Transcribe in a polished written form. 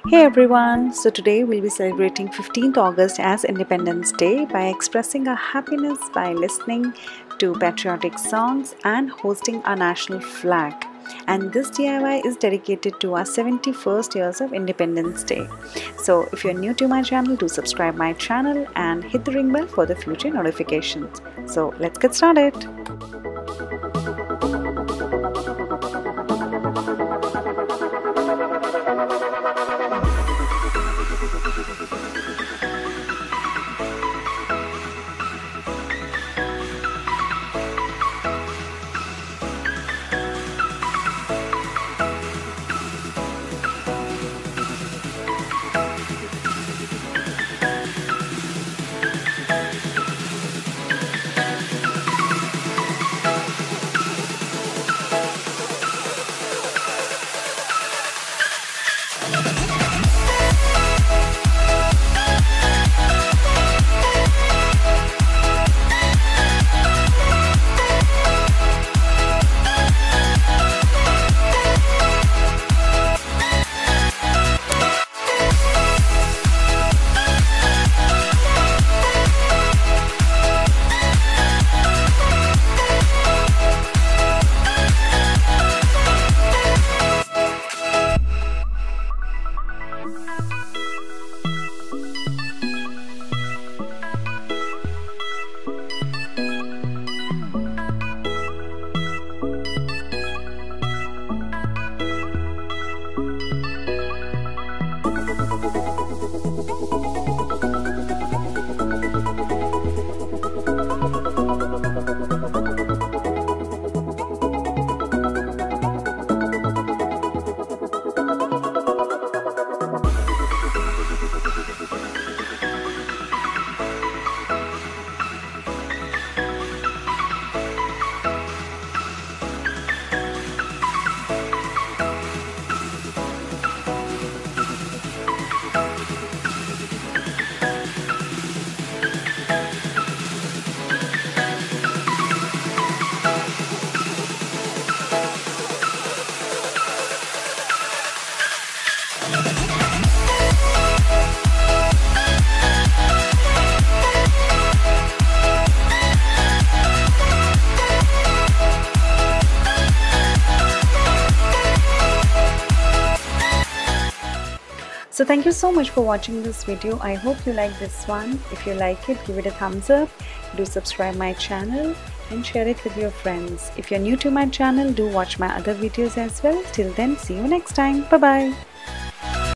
Hey everyone, so today we'll be celebrating 15th August as Independence Day by expressing our happiness by listening to patriotic songs and hosting our national flag. And this DIY is dedicated to our 71st years of Independence Day. So if you're new to my channel, do subscribe my channel and hit the ring bell for the future notifications. So let's get started. So thank you so much for watching this video. I hope you like this one. If you like it, give it a thumbs up. Do subscribe my channel and share it with your friends. If you're new to my channel, do watch my other videos as well. Till then, see you next time. Bye bye.